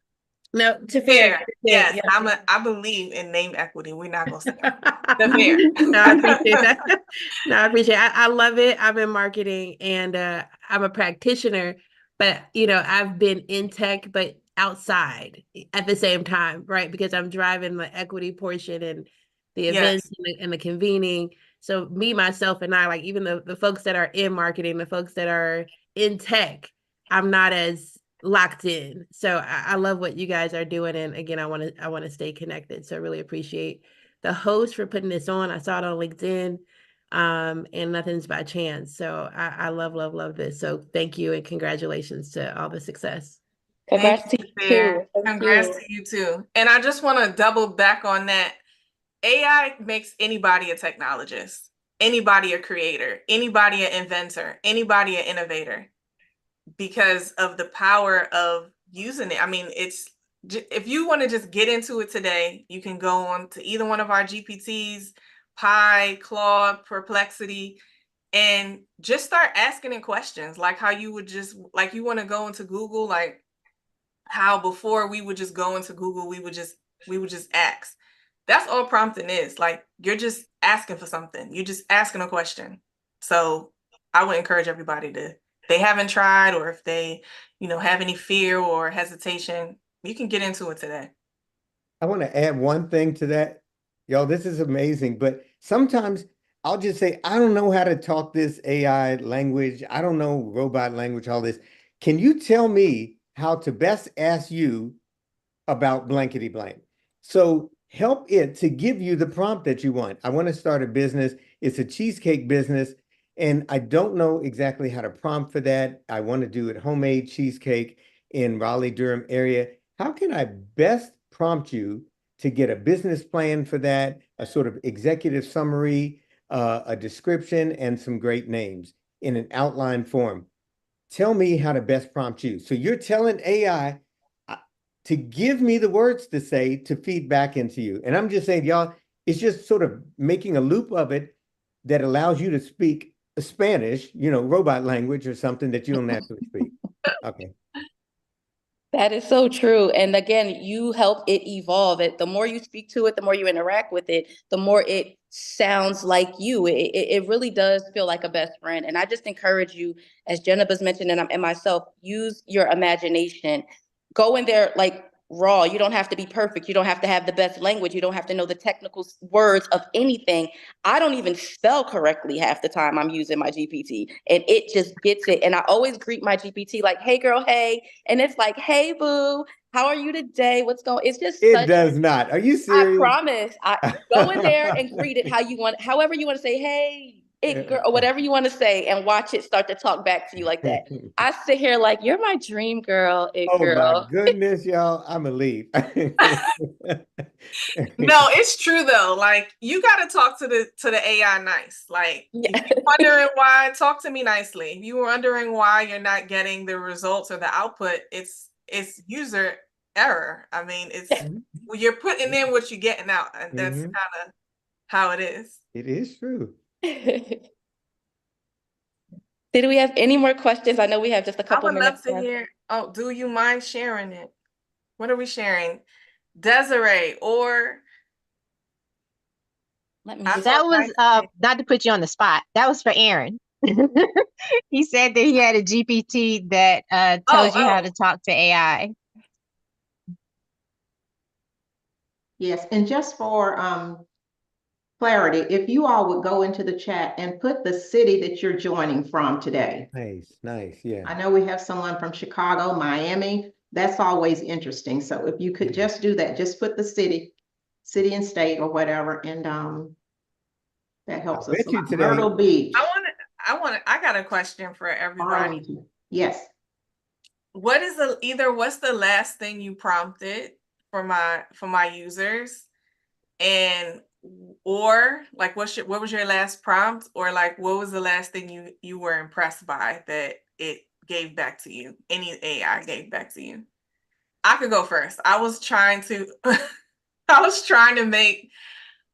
No, Tafir. Fair. Yes, Yeah. I believe in name equity. We're not gonna say Tafir. No, I appreciate that. No, I appreciate it. I love it. I'm in marketing and I'm a practitioner, but I've been in tech, but outside at the same time, right? Because I'm driving the equity portion and the events and the convening. So me, myself, and I, like even the folks that are in marketing, the folks that are in tech, I'm not as locked in. So I love what you guys are doing. And again, I want to stay connected. So I really appreciate the host for putting this on. I saw it on LinkedIn, and nothing's by chance. So I love this. So thank you and congratulations to all the success. Congrats to you too. Congrats to you too. And I just want to double back on that. AI makes anybody a technologist, anybody a creator, anybody an inventor, anybody an innovator, because of the power of using it. I mean, if you want to just get into it today, you can go on to either one of our GPTs, Pi, Claude, Perplexity, and just start asking it questions, like how you would just, like you want to go into Google, like how before we would just go into Google, we would just ask. That's all prompting is. Like, you're just asking for something. You're just asking a question. So I would encourage everybody to, if they haven't tried, or if they, have any fear or hesitation, you can get into it today. I want to add one thing to that. Y'all, this is amazing, but sometimes I'll just say, I don't know how to talk this AI language. I don't know robot language, all this. Can you tell me how to best ask you about blankety blank? So help it to give you the prompt that you want. I want to start a business. It's a cheesecake business, and I don't know exactly how to prompt for that. I want to do it homemade cheesecake. in Raleigh-Durham area. How can I best prompt you to get a business plan for that, a sort of executive summary, a description, and some great names in an outline form? Tell me how to best prompt you. So you're telling AI to give me the words to say to feed back into you. And I'm just saying, y'all, it's just sort of making a loop of it that allows you to speak Spanish, robot language or something that you don't naturally speak. Okay. That is so true. And again, you help it evolve. The more you speak to it, the more you interact with it, the more it sounds like you. It really does feel like a best friend. And I just encourage you, as Jennifer's mentioned and myself, use your imagination. Go in there like raw. You don't have to be perfect. You don't have to have the best language. You don't have to know the technical words of anything. I don't even spell correctly half the time I'm using my GPT, and it just gets it. And I always greet my GPT like, hey girl, hey. And it's like, hey boo, how are you today? What's going? It's just It does not. Are you I serious? promise. I go in there and greet it how you want, however you want to say, hey, it girl, or whatever you want to say, and watch it start to talk back to you like that. I sit here like, you're my dream girl, it Oh my girl. goodness, y'all, I'm a leave. No, it's true though. Like you got to talk to the AI nice. Like if you're wondering why, talk to me nicely. If you were wondering why you're not getting the results or the output, it's user error. I mean, it's you're putting in what you're getting out, and that's kind of how it is. It is true. Did we have any more questions? I know we have just a couple minutes. I would love to hear. Oh, do you mind sharing it? What are we sharing? Desiree or Let me that was not to put you on the spot. That was for Aaron. He said that he had a GPT that tells you how to talk to AI. Yes, and just for clarity, if you all would go into the chat and put the city that you're joining from today. Nice, yeah. I know we have someone from Chicago, Miami. That's always interesting. So if you could just do that, just put the city and state or whatever, and that helps us a lot. Myrtle Beach. I got a question for everybody. Yes. What's the last thing you prompted for my users, and or like what was your last prompt, or like what was the last thing you were impressed by that it gave back to you? Any AI gave back to you? I could go first. I was trying to make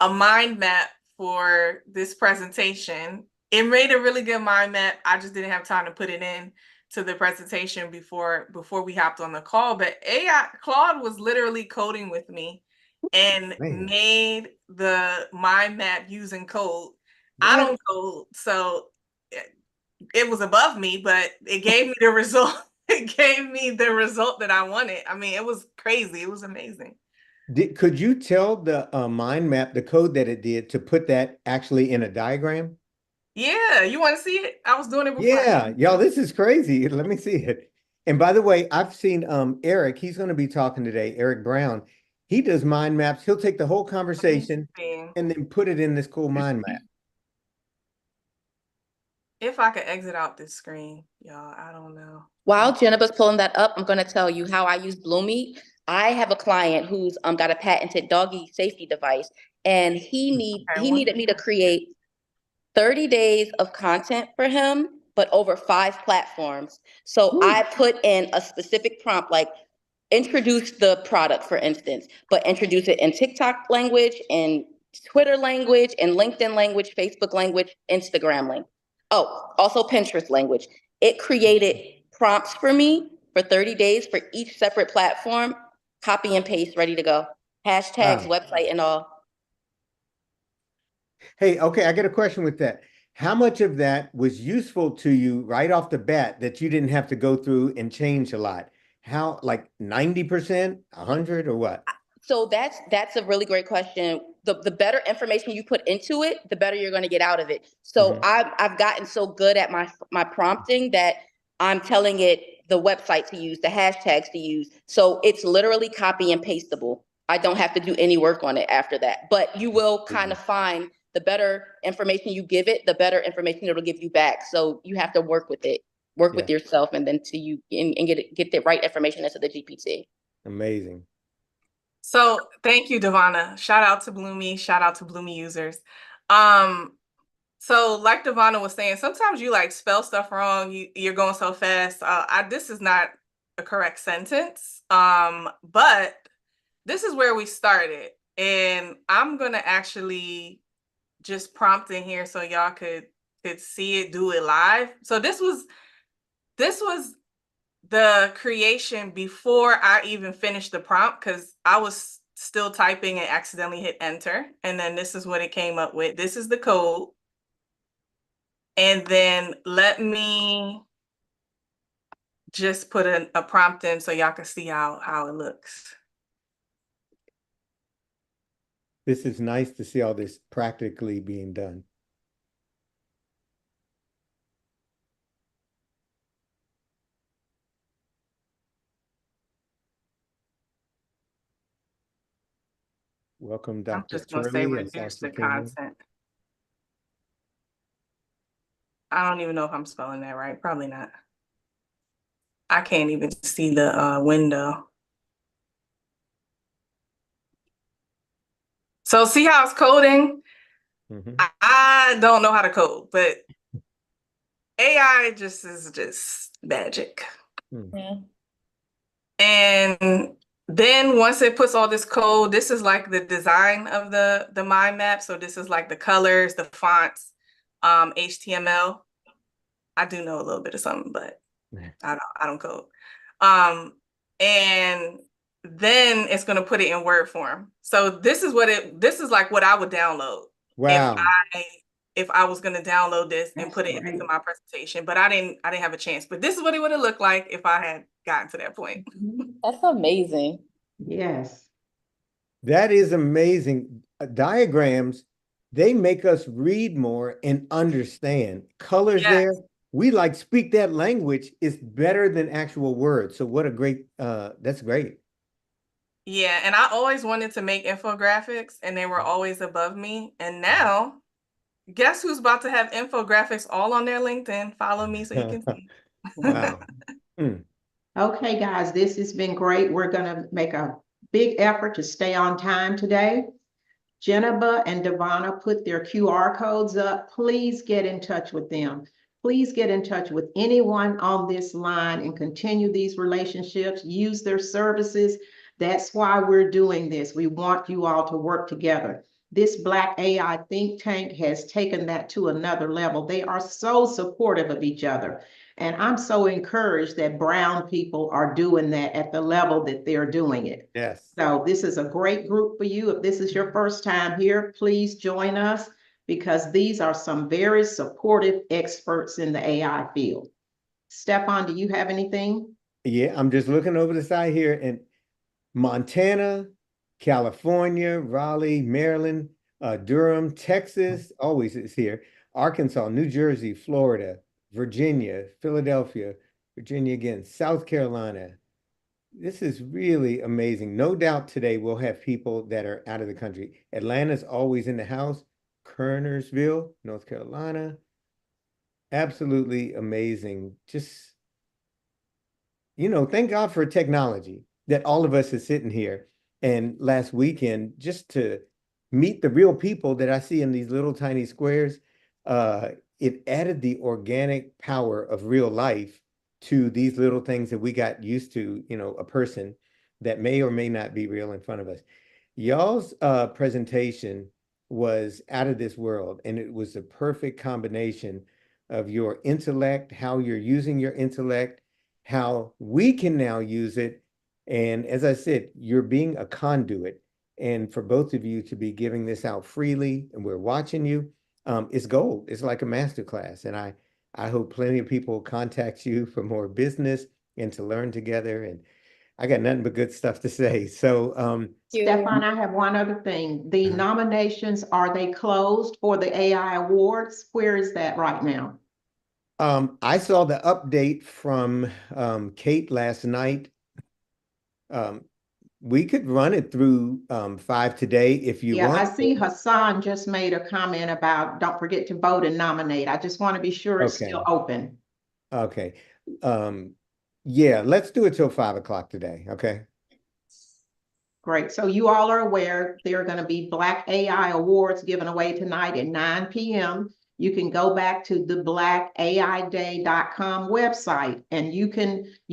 a mind map for this presentation. It made a really good mind map. I just didn't have time to put it in to the presentation before we hopped on the call. But Claude was literally coding with me and made the mind map using code. I don't code, so it was above me, but it gave me the result. It gave me the result that I wanted. I mean, it was crazy. It was amazing. Could you tell the mind map, the code that it did, to put that actually in a diagram? Yeah, you want to see it? I was doing it before. Yeah, y'all, this is crazy. Let me see it. And by the way, I've seen Eric. He's going to be talking today, Eric Brown. He does mind maps. He'll take the whole conversation and then put it in this cool mind map. If I could exit out this screen, y'all, I don't know. While Jennifer's pulling that up, I'm going to tell you how I use Bloomy. I have a client who's got a patented doggy safety device, and he needed me to create 30 days of content for him, but over 5 platforms. So I put in a specific prompt, like introduce the product, for instance, but introduce it in TikTok language, in Twitter language, in LinkedIn language, Facebook language, Instagram language. Oh, also Pinterest language. It created prompts for me for 30 days for each separate platform, copy and paste, ready to go. Hashtags, website, and all. Hey, okay, I got a question with that. How much of that was useful to you right off the bat that you didn't have to go through and change a lot? How, like 90%, 100, or what? So that's a really great question. The better information you put into it, the better you're going to get out of it. So I've gotten so good at my prompting that I'm telling it the website to use, the hashtags to use. So it's literally copy and pasteable. I don't have to do any work on it after that. But you will kind of find the better information you give it, the better information it'll give you back. So you have to work with it. work with Yeah. yourself and then to you and get the right information into the GPT. Amazing. So thank you, Devonna. Shout out to Bloomy. Shout out to Bloomy users. So like Devonna was saying, sometimes you like spell stuff wrong. You're going so fast. This is not a correct sentence. But this is where we started. And I'm gonna actually just prompt in here so y'all could see it, do it live. So this was the creation before I even finished the prompt, because I was still typing and accidentally hit enter. And then this is what it came up with. This is the code. And then let me just put a prompt in so y'all can see how it looks. This is nice to see all this practically being done. Welcome, Dr. I'm just gonna say Turley and reduce Dr. the Kenya. content. I don't even know if I'm spelling that right. Probably not. I can't even see the window. So see how it's coding? Mhm. I don't know how to code, but AI is just magic. Yeah. And then once it puts all this code, this is like the design of the mind map. So this is like the colors, the fonts, HTML. I do know a little bit of something, but I don't code. And then it's gonna put it in Word form. So this is like what I would download. Wow. If I was gonna download this and That's put it great. into my presentation, but I didn't have a chance. But this is what it would have looked like if I had gotten to that point. That's amazing. Yes. That is amazing. Diagrams, they make us read more and understand. Colors Yes. there, we like speak that language is better than actual words. So what a great, that's great. Yeah, and I always wanted to make infographics and they were always above me. And now, guess who's about to have infographics all on their LinkedIn? Follow me so you can see. Wow. Okay, guys, this has been great. We're gonna make a big effort to stay on time today. Jennifer and Devonna put their QR codes up. Please get in touch with them. Please get in touch with anyone on this line and continue these relationships, use their services. That's why we're doing this. We want you all to work together. This Black AI think tank has taken that to another level. They are so supportive of each other. And I'm so encouraged that brown people are doing that at the level that they're doing it. Yes. So this is a great group for you. If this is your first time here, please join us, because these are some very supportive experts in the AI field. Stefan, do you have anything? Yeah, I'm just looking over the side here, and Montana, California, Raleigh, Maryland, Durham, Texas, always is here. Arkansas, New Jersey, Florida, Virginia, Philadelphia, Virginia again, South Carolina. This is really amazing. No doubt today we'll have people that are out of the country. Atlanta's always in the house. Kernersville, North Carolina. Absolutely amazing. Just, thank God for technology that all of us are sitting here. And last weekend, just to meet the real people that I see in these little tiny squares, it added the organic power of real life to these little things that we got used to, a person that may or may not be real in front of us. Y'all's presentation was out of this world, and it was a perfect combination of your intellect, how you're using your intellect, how we can now use it. And as I said, you're being a conduit. And for both of you to be giving this out freely, and we're watching you, it's gold. It's like a masterclass. And I hope plenty of people contact you for more business and to learn together. And I got nothing but good stuff to say. So, Stefan, I have one other thing. The nominations, are they closed for the AI awards? Where is that right now? I saw the update from Kate last night. We could run it through 5 today if you want. I see Hassan just made a comment about don't forget to vote and nominate. I just want to be sure it's still open. Okay. Yeah, let's do it till 5 o'clock today. Okay. Great. So you all are aware there are going to be Black AI Awards given away tonight at 9 p.m. You can go back to the blackaiday.com website and you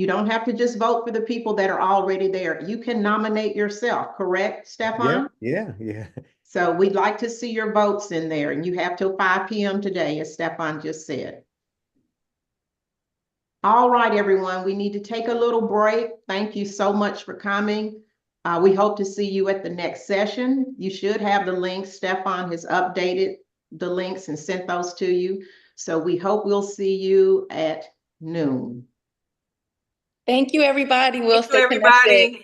don't have to just vote for the people that are already there. You can nominate yourself, correct, Stefan? Yeah. So we'd like to see your votes in there, and you have till 5 p.m. today, as Stefan just said. All right, everyone, we need to take a little break. Thank you so much for coming. We hope to see you at the next session. You should have the links. Stefan has updated the links and sent those to you. So we hope we'll see you at noon. Thank you, everybody. We'll Thank you, stay connected. everybody.